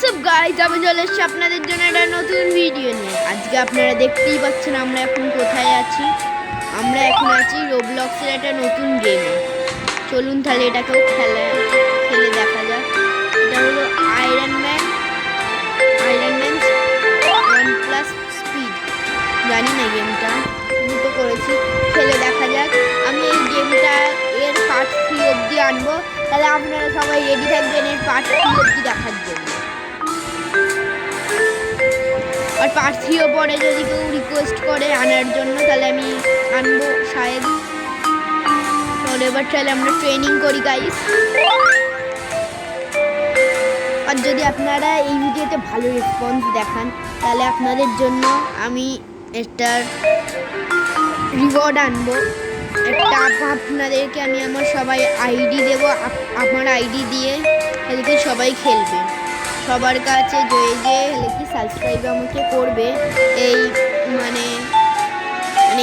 WhatsApp guys, আমি চলে এসেছি আপনাদের জন্য একটা নতুন ভিডিও নিয়ে। আজকে আপনারা দেখতেই পাচ্ছেন আমরা এখন কোথায় আছি। আমরা এখন আছি রোবলক্সের একটা নতুন গেমে। চলুন তাহলে এটাকেও খেলে দেখা যাক। এটা হলো iron man one plus speed. জানি না গেমটা, দুটো করেছি, খেলে দেখা যাক। আমি এই গেমটা এর পার্ট 3 অবধি আনবো, তাহলে আপনারা সবাই রেডি থাকবেন এর পার্ট 3 অবধি দেখার জন্য। আর পার্ট 3 পরে যদি কেউ রিকোয়েস্ট করে আনার জন্য, তাহলে আমি আনবো শায়দ। তাহলে এবার তাহলে আমরা ট্রেনিং করি গাইস। আর যদি আপনারা এই ভিডিওতে ভালো রেসপন্স দেখান, তাহলে আপনাদের জন্য আমি এটার রিওয়ার্ড আনবো। একটা আপনাদেরকে আমি আমার সবাই আইডি দেবো, আমার আইডি দিয়ে এদিকে সবাই খেলবে। সবার কাছে যে কি সাবস্ক্রাইব আমাকে করবে এই মানে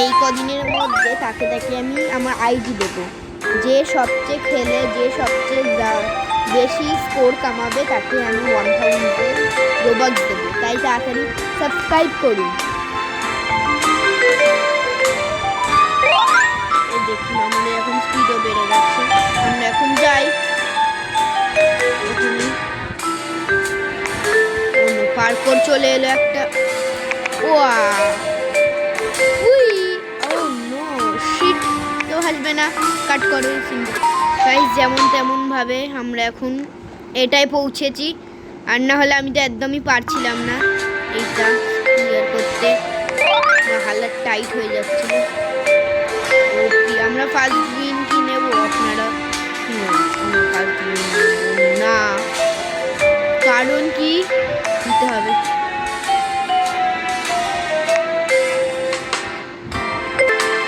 এই কদিনের মধ্যে, তাকে আমি আমার আইডি দেবো। যে সবচেয়ে খেলে, যে সবচেয়ে বেশি স্কোর কামাবে, তাকে আমি 1000 রোবক্স দেবো। তাই তাড়াতাড়ি সাবস্ক্রাইব করুন। দেখুন আমাদের এখন স্পিডও বেড়ে যাচ্ছে। আমরা এখন যাই। পার্কর চলে এলো একটা। শিট, কেউ হাসবে না, কাট করো। গাইস যেমন তেমন ভাবে আমরা এখন এটাই পৌঁছেছি। আর না হলে আমি তো একদমই পারছিলাম না এইটা ক্লিয়ার করতে, হালাত টাইট হয়ে যাচ্ছিল। আমরা ফার্স্ট উইন কি নেব? আপনারা ফার্স্ট উইন না, কারণ কি দিতে হবে।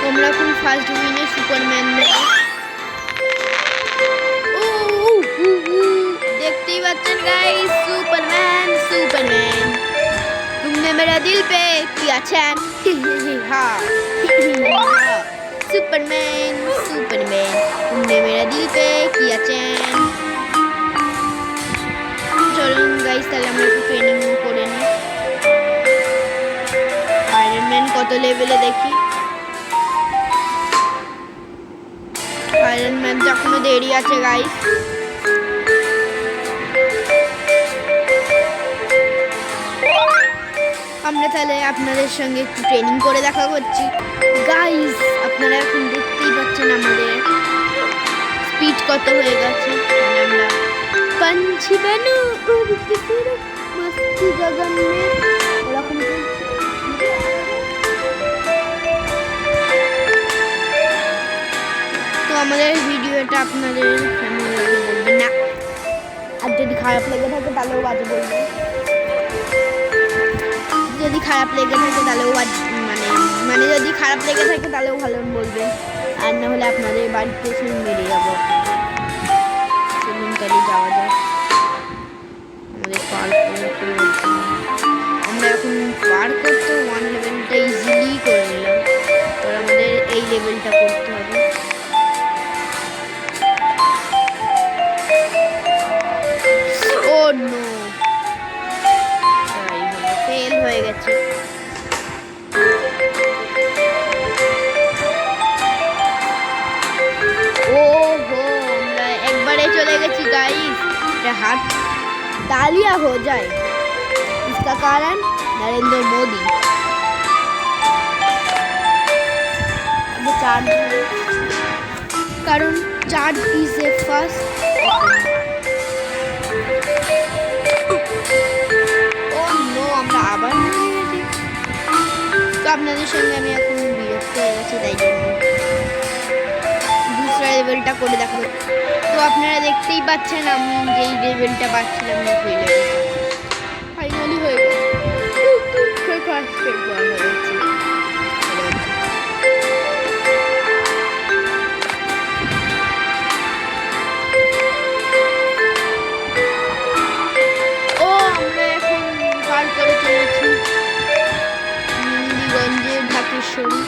তোমরা এখন ফার্স্ট উইনে সুপারম্যান নেবে। देखते ही बच्चन गाइस, सुपरमैन तुमने मेरा दिल पे किया चैन। हाँ सुपरमैन तुमने मेरा दिल पे किया चैन। चलो गाइस তাহলে আমরা একটু ট্রেনিং করে নিই। আয়রন ম্যান কত লেভেলে দেখি। আয়রন ম্যান এখনো দেরি আছে গাইস। আমরা তাহলে আপনাদের সঙ্গে একটু ট্রেনিং করে দেখা করছি গাইস। আপনারা এখন দেখতেই পাচ্ছেন আমাদের স্পিড কত হয়ে গেছে। আমরা पंछी बनूं उड़ती फिरूं मस्ती गगन में, এরকম তো আমাদের ভিডিওটা আপনাদের কেমন লাগে বলবেন না। আর যদি খারাপ লেগে থাকে তাহলেও বাজে বলবেন। যদি খারাপ লেগে থাকে তাহলেও মানে যদি খারাপ লেগে থাকে তাহলেও ভালো বলবেন। আর না হলে আপনাদের বাড়িতে এসে মেরে যাবো। চলুন তাহলে যাওয়া যাক। আমাদের আমরা এখন পার করতে 1 লেভেলটা ইজিলি করে নিলাম। এবার আমাদের এই লেভেলটা করতে হবে। ও নো, ফেল হয়ে গেছে। আমরা একবারে চলে গেছি গাইস। हाथ तालियां हो जाए, इसका कारण नरेंद्र मोदी। चार्ज कारण charge is a fast. Oh no, আমরা আবার মরে গেছি। তো আপনাদের সঙ্গে আমি এখন বিরক্ত হয়ে গেছি, তাই জন্য दूसरा লেভেলটা করে দেখাবো। তো আপনারা দেখতেই পাচ্ছেন আমি যেই লেভেলটা পাচ্ছিলাম না, সেই লেভেলটা ফাইনালি হয়ে গেছে। ও আমরা এখন পার করে চলেছি নন্দীগঞ্জের ঢাকেশ্বরী।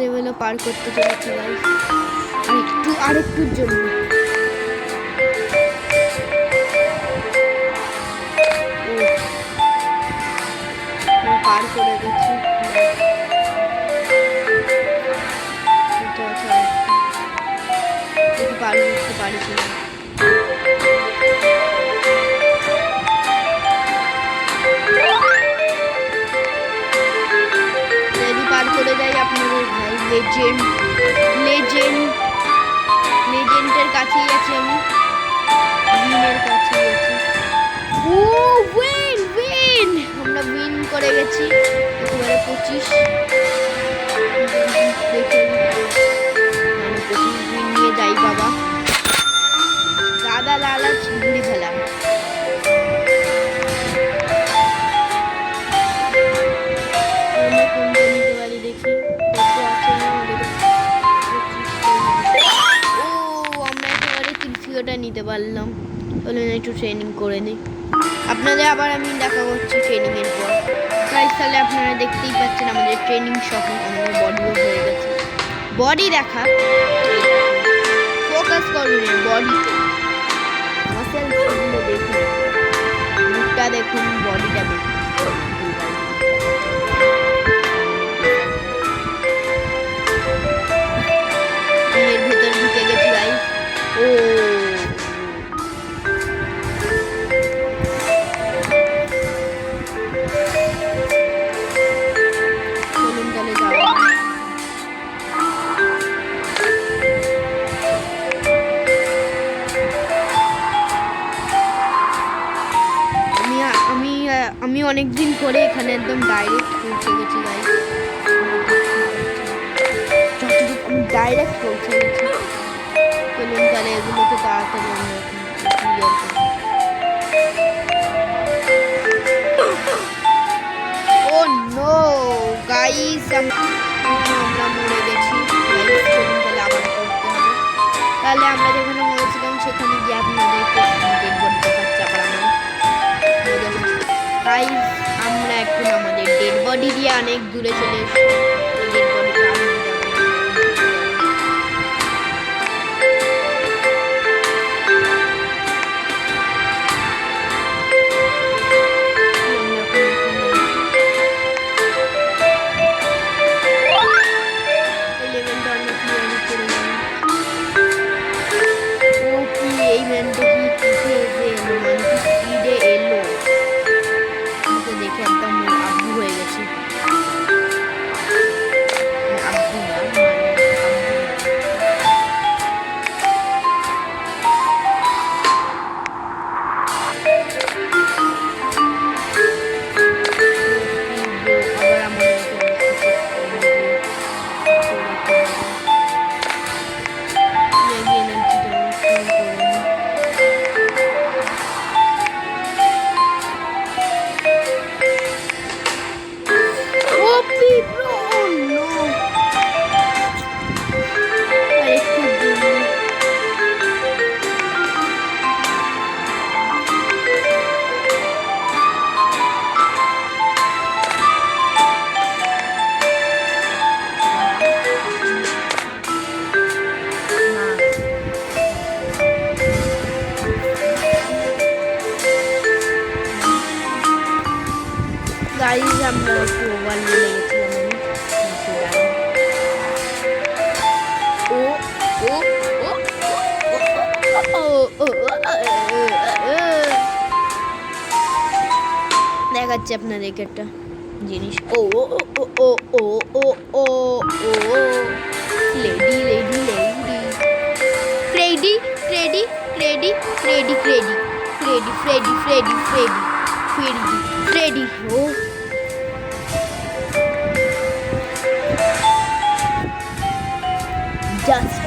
লেভেলও পার করতে চলেছি গাইস, আরেকটুর জন্য। পার করে গেছি। পার করতে পারছি না। যদি পার করে যাই আপনাদের ভাই লেজেন্ডের কাছেই আছি আমি, উইনের কাছেই আছি। ও উইন আমরা উইন করে গেছি। একেবারে 25 উইন নিয়ে যাই বাবা। দাদা লালাচ ঘুরি ফেলা। কোনটা নিতে পারি দেখি, কত আছে আমাদের। ও আমরা একেবারে 30টা নিতে পারলাম। তাহলে একটু ট্রেনিং করে নিই। আপনাদের আবার আমি দেখা করছি ট্রেনিংয়ের পর। তাহলে আপনারা দেখতেই পাচ্ছেন আমাদের ট্রেনিং সহ আমাদের বডিও হয়ে গেছে। বডি দেখা, ফোকাস করুন বডিতে, মাসেলসগুলো দেখুন, মুখটা দেখুন, বডিটা দেখুন। এর ভেতর ঢুকে গেছি গাইস। ও আমি অনেকদিন পরে এখানে একদম ডাইরেক্ট পৌঁছে গেছি গাইস। যতটুকু আমি ডাইরেক্ট পৌঁছে গেছি। চলুন তাহলে এগুলোকে তাড়াতাড়ি আমরা ক্লিয়ার করি। ও নো গাইস, আমরা মরে গেছি গাইস। চলুন তাহলে আবার করতে হবে। তাহলে আমরা যেখানে মরেছিলাম সেখানে গিয়ে আপনাদেরকে ডেড বডি দেখাচ্ছি আবার আমার। গাইস আমরা এখন আমাদের ডেড বডি দিয়ে অনেক দূরে চলে এসেছি। ডেড বডি গাইস আমরা একটু ওভার নিয়ে গেছিলাম। দেখাচ্ছি আপনাদেরকে একটা জিনিস। ও ও ও ও ও ও ও ও lady lady lady Freddy Freddy Freddy Freddy Freddy Freddy Freddy Freddy Freddy Freddy Freddy ও জাস্ট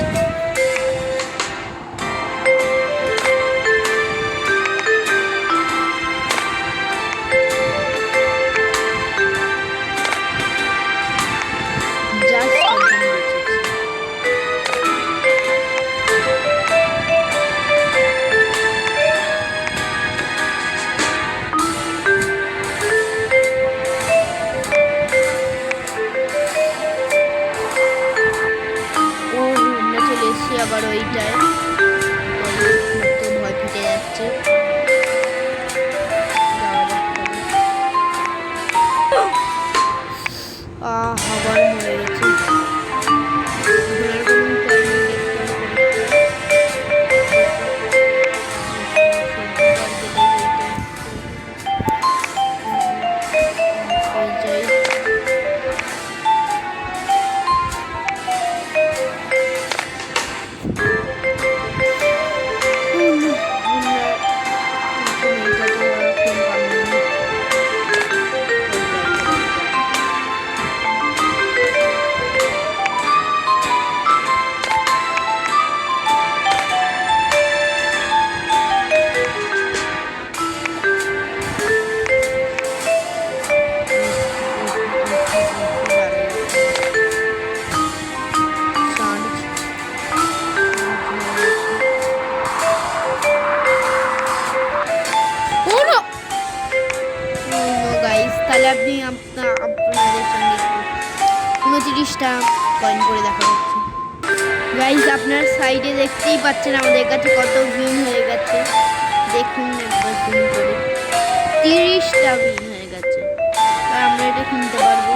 25টা কয়েন করে দেখা যাচ্ছে। গাইজ আপনার সাইডে দেখতেই পাচ্ছেন আমাদের কাছে কত উইন হয়ে গেছে, দেখুন একবার জুম করে 30টা উইন হয়ে গেছে। আর আমরা এটা কিনতে পারবো।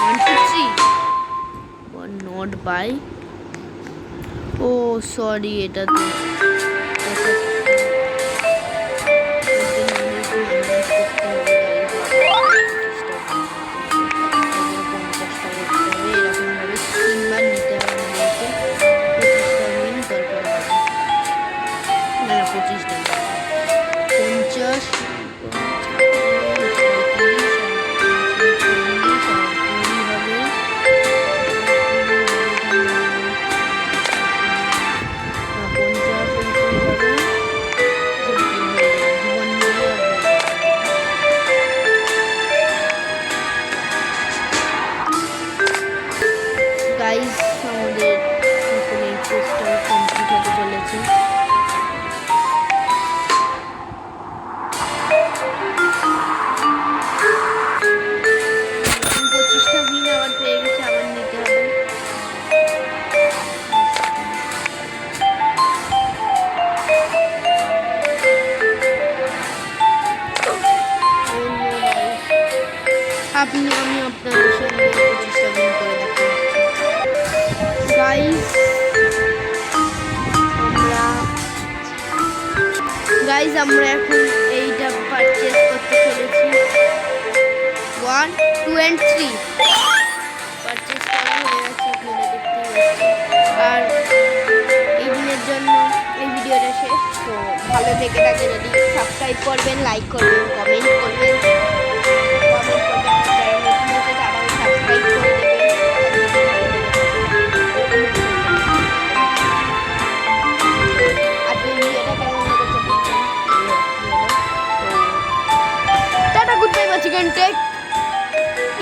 1 2 3 নট বাই, ও সরি এটা তো গাইস আমাদের এখন এই কোর্সটা কমপ্লিট হতে চলেছে। পঁচিশটা উইন আবার পেয়ে গেছে, আবার নিতে হবে। আমি আপনাদের সঙ্গে 25টা উইন করে দেখাচ্ছি। গাইজ আমরা এখন এইটা পারচেজ করতে চলেছি। 1 2 and 3 পারচেজ করা হয়ে গেছে, আপনারা দেখতেই পাচ্ছেন। আর এই দিনের জন্য এই ভিডিওটা শেষ। তো ভালো থেকে থাকে যদি সাবস্ক্রাইব করবেন, লাইক করবেন, কমেন্ট করবেন।